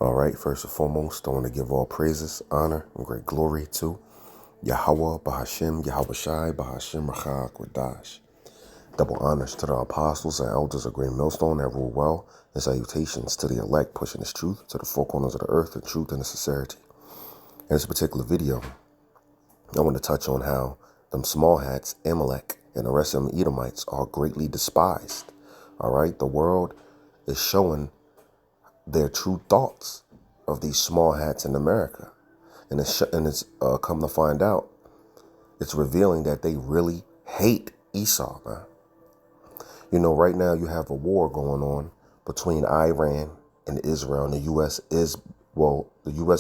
All right, first and foremost, I want to give all praises, honor, and great glory to Yahweh, Bahashim, Yahweh Shai, Bahashim, Rachah, Kodash. Double honors to the apostles and elders of Great Millstone that rule well, and salutations to the elect pushing this truth to the four corners of the earth, the truth and the sincerity. In this particular video, I want to touch on how them small hats, Amalek, and the rest of them Edomites are greatly despised. All right, the world is showing their true thoughts of these small hats in America. And it's come to find out, it's revealing that they really hate Esau, man. You know, right now you have a war going on between Iran and Israel, and the U.S.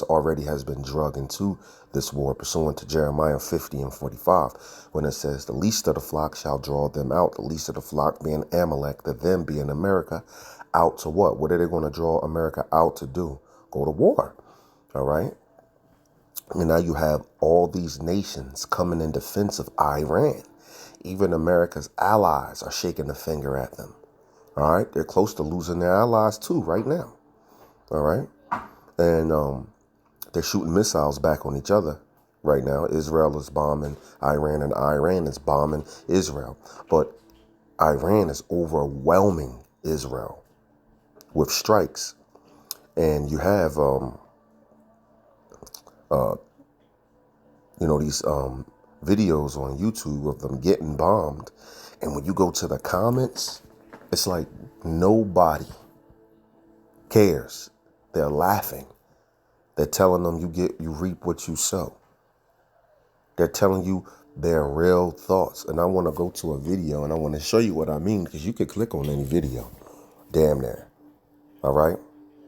already has been drugged into this war pursuant to Jeremiah 50 and 45, when it says, the least of the flock shall draw them out, the least of the flock being Amalek, the them being America, out to what? What are they going to draw America out to do? Go to war. All right. And now you have all these nations coming in defense of Iran. Even America's allies are shaking the finger at them. All right. They're close to losing their allies, too, right now. All right. And they're shooting missiles back on each other right now. Israel is bombing Iran and Iran is bombing Israel. But Iran is overwhelming Israel with strikes. And you have, these videos on YouTube of them getting bombed. And when you go to the comments, it's like nobody cares. They're laughing. They're telling them you reap what you sow. They're telling you their real thoughts. And I want to go to a video and I want to show you what I mean, because you could click on any video. Damn near. All right.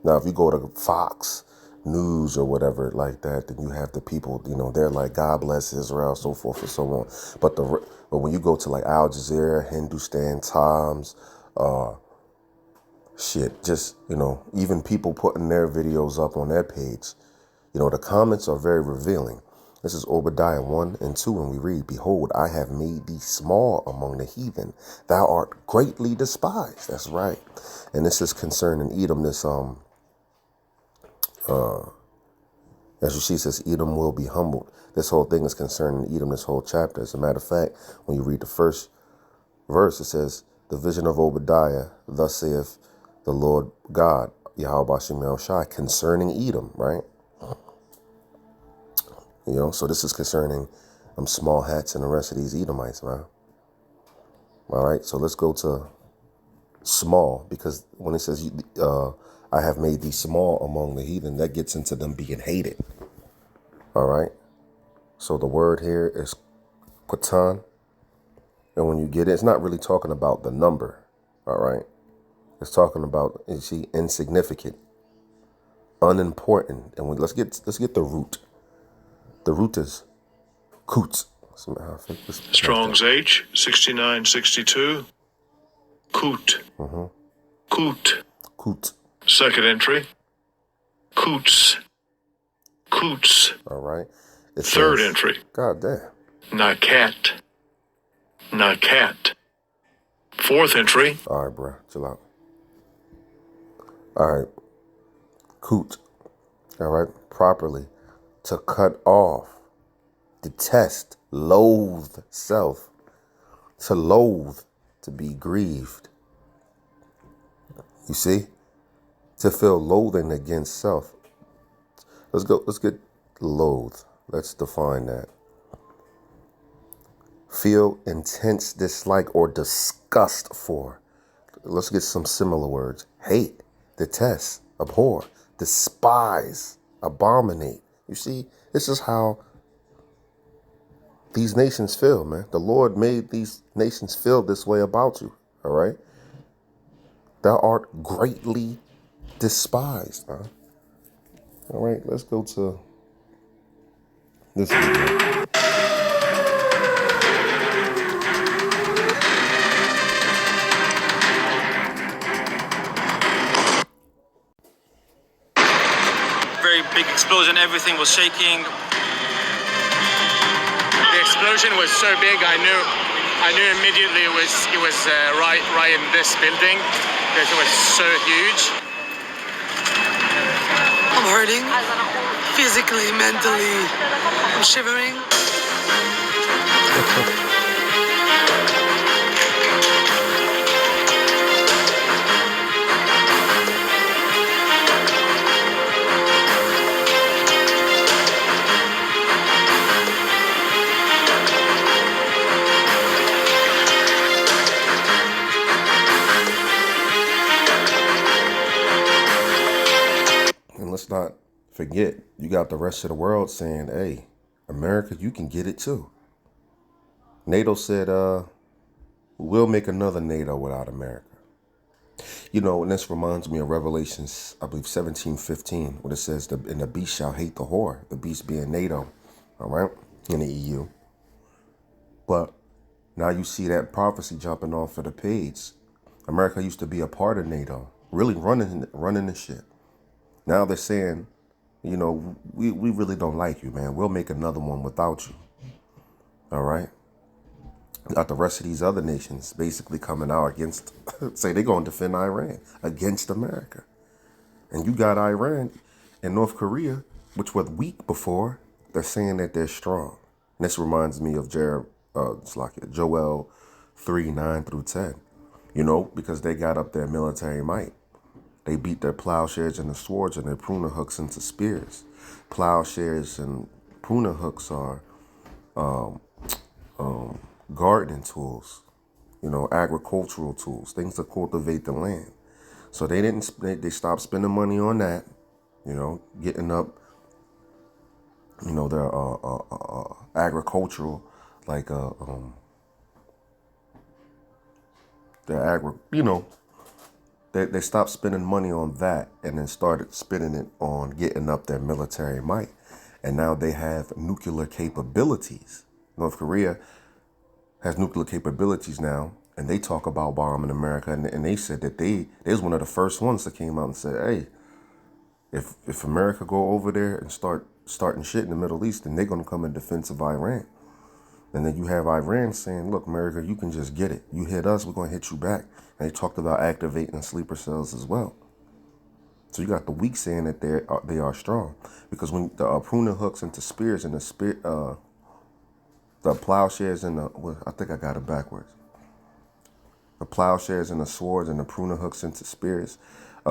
Now, if you go to Fox News or whatever like that, then you have the people, they're like, God bless Israel, so forth and so on. But when you go to like Al Jazeera, Hindustan Times, even people putting their videos up on their page, the comments are very revealing. This is Obadiah 1 and 2, and we read, behold, I have made thee small among the heathen. Thou art greatly despised. That's right. And this is concerning Edom. This, as you see, it says Edom will be humbled. This whole thing is concerning Edom, this whole chapter. As a matter of fact, when you read the first verse, it says, the vision of Obadiah, thus saith the Lord God, Yahweh Bashem El Shai, concerning Edom, right? So this is concerning small hats and the rest of these Edomites, man. All right, so let's go to small, because when it says, I have made thee small among the heathen, that gets into them being hated. All right, so the word here is Qatan. And when you get it, it's not really talking about the number. All right, it's talking about, insignificant, unimportant. And let's get the root. The root is Kut. Strong's H, 6962. Kut. Kut. Kut. Second entry. Kuts. Kuts. All right. Third entry. God damn. Nakat. Nakat. Fourth entry. All right, bro. Chill out. All right. Kut. All right. Properly. To cut off, detest, loathe self, to loathe, to be grieved. You see? To feel loathing against self. Let's get loathe. Let's define that. Feel intense dislike or disgust for. Let's get some similar words. Hate, detest, abhor, despise, abominate. You see, this is how these nations feel, man. The Lord made these nations feel this way about you, all right? Thou art greatly despised, huh? All right, let's go to this video. Very big explosion, everything was shaking. The explosion was so big, I knew immediately it was right in this building because it was so huge. hurting, physically, mentally. I'm shivering. And let's not forget, you got the rest of the world saying, hey, America, you can get it too. NATO said, we'll make another NATO without America. You know, and this reminds me of Revelations, I believe 17:15, where it says, and the beast shall hate the whore, the beast being NATO, all right, in the EU. But now you see that prophecy jumping off of the page. America used to be a part of NATO, really running the shit. Now they're saying, you know, we really don't like you, man. We'll make another one without you. All right. Got the rest of these other nations basically coming out against, say they're going to defend Iran against America. And you got Iran and North Korea, which were weak before, they're saying that they're strong. And this reminds me of Joel 3:9-10, you know, because they got up their military might. They beat their plowshares and their swords and their pruner hooks into spears. Plowshares and pruner hooks are gardening tools, you know, agricultural tools, things to cultivate the land. So they stopped spending money on that, you know, getting up, you know, their agricultural, like they stopped spending money on that and then started spending it on getting up their military might. And now they have nuclear capabilities. North Korea has nuclear capabilities now, and they talk about bombing America. And they said that they was one of the first ones that came out and said, hey, if America go over there and starting shit in the Middle East, then they're going to come in defense of Iran. And then you have Iran saying, look, America, you can just get it. You hit us, we're going to hit you back. And they talked about activating sleeper cells as well. So you got the weak saying that they are strong. Because when the pruner hooks into spears and the plowshares and I think I got it backwards. The plowshares and the swords and the pruner hooks into spears.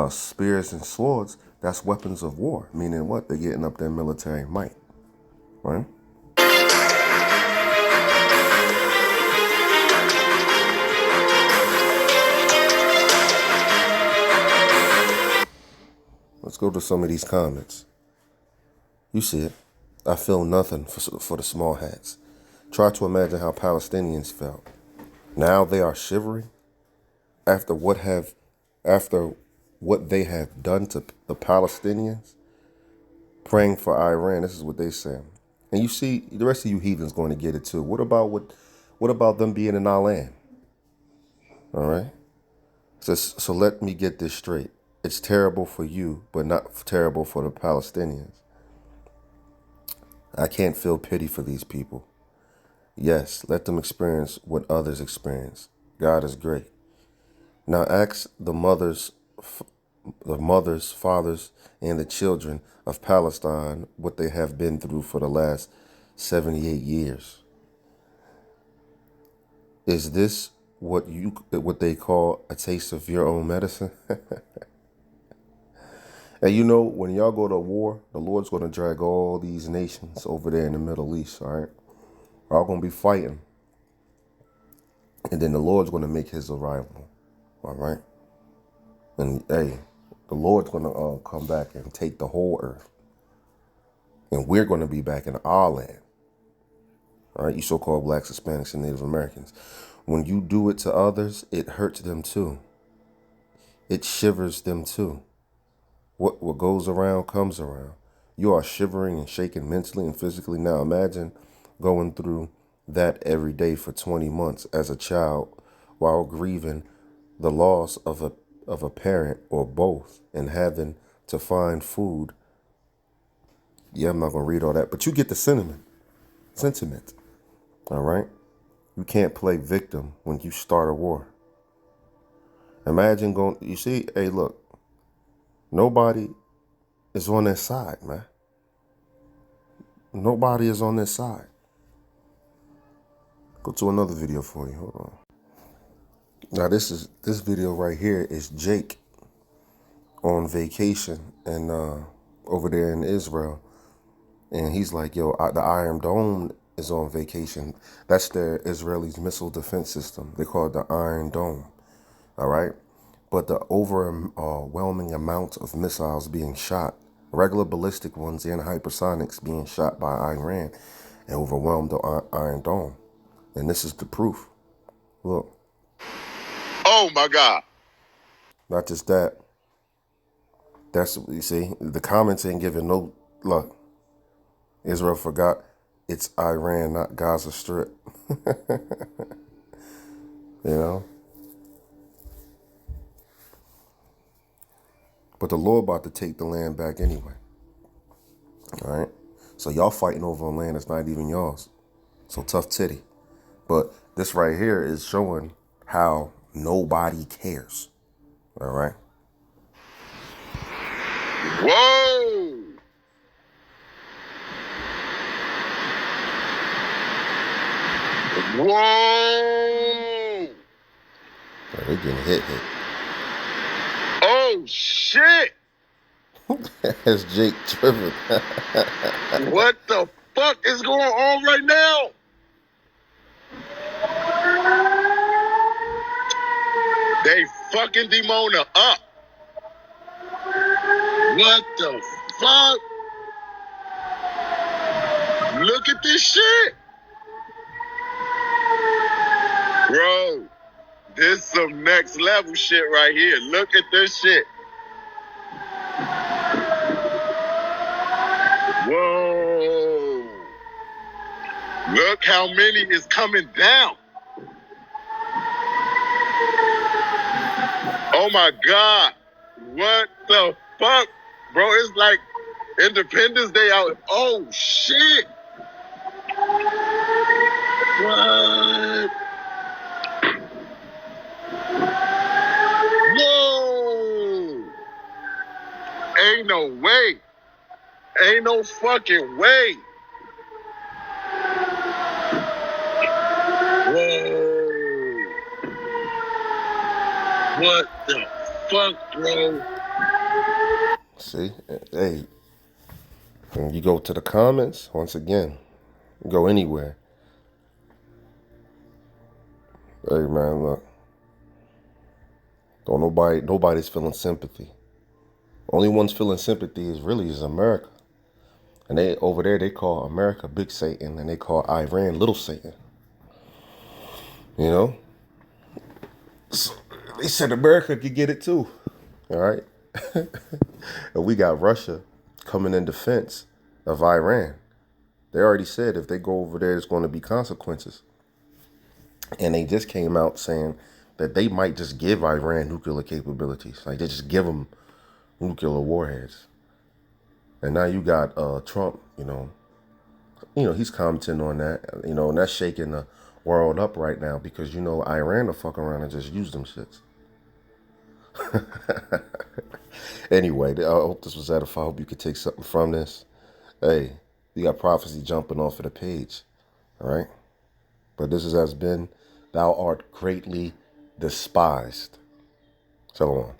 Spears and swords, that's weapons of war. Meaning what? They're getting up their military might. Right? Let's go to some of these comments. You see it. I feel nothing for the small hats. Try to imagine how Palestinians felt. Now they are shivering after what they have done to the Palestinians, praying for Iran. This is what they say. And you see, the rest of you heathens going to get it too. What about them being in our land? All right. So let me get this straight. It's terrible for you, but not terrible for the Palestinians. I can't feel pity for these people. Yes, let them experience what others experience. God is great. Now ask the mothers, fathers, and the children of Palestine what they have been through for the last 78 years. Is this what they call a taste of your own medicine? And you know, when y'all go to war, the Lord's going to drag all these nations over there in the Middle East, all right? We're all going to be fighting. And then the Lord's going to make his arrival, all right? And, hey, the Lord's going to come back and take the whole earth. And we're going to be back in our land, all right? You so-called blacks, Hispanics, and Native Americans. When you do it to others, it hurts them too. It shivers them too. What goes around comes around. You are shivering and shaking mentally and physically. Now imagine going through that every day for 20 months as a child while grieving the loss of a parent or both and having to find food. Yeah, I'm not going to read all that, but you get the sentiment. All right? You can't play victim when you start a war. Imagine you see, hey, look. Nobody is on their side, man. Nobody is on their side. Go to another video for you. Hold on. Now this video right here is Jake on vacation and over there in Israel, and he's like, "Yo, the Iron Dome is on vacation." That's their Israelis' missile defense system. They call it the Iron Dome. All right, but the overwhelming amount of missiles being shot, regular ballistic ones and hypersonics being shot by Iran, and overwhelmed the Iron Dome. And this is the proof. Look. Oh my God. Not just that. That's, you see, the comments ain't giving no, look, Israel forgot it's Iran, not Gaza Strip. You know? But the Lord about to take the land back anyway. All right? So y'all fighting over a land that's not even yours. So tough titty. But this right here is showing how nobody cares. All right? Whoa. Whoa. Oh, they getting hit. Oh, shit. That's Jake tripping. What the fuck is going on right now? They fucking Demona up. What the fuck? Look at this shit. Bro, this some next level shit right here. Look at this shit. Whoa. Look how many is coming down. Oh my God. What the fuck? Bro, it's like Independence Day out. Oh shit. What? Whoa. Ain't no way. Ain't no fucking way. Whoa. What the fuck, bro? See? Hey, when you go to the comments, once again, go anywhere. Hey, man, look. Nobody's feeling sympathy. Only ones feeling sympathy is America. And they over there, they call America Big Satan, and they call Iran Little Satan. You know? So they said America could get it too. All right? And we got Russia coming in defense of Iran. They already said if they go over there, there's going to be consequences. And they just came out saying that they might just give Iran nuclear capabilities. Like they just give them nuclear warheads. And now you got Trump, you know, he's commenting on that, and that's shaking the world up right now because, Iran will fuck around and just use them shits. Anyway, I hope this was edifying. I hope you could take something from this. Hey, you got prophecy jumping off of the page, all right? But this has been, thou art greatly despised. Shalom.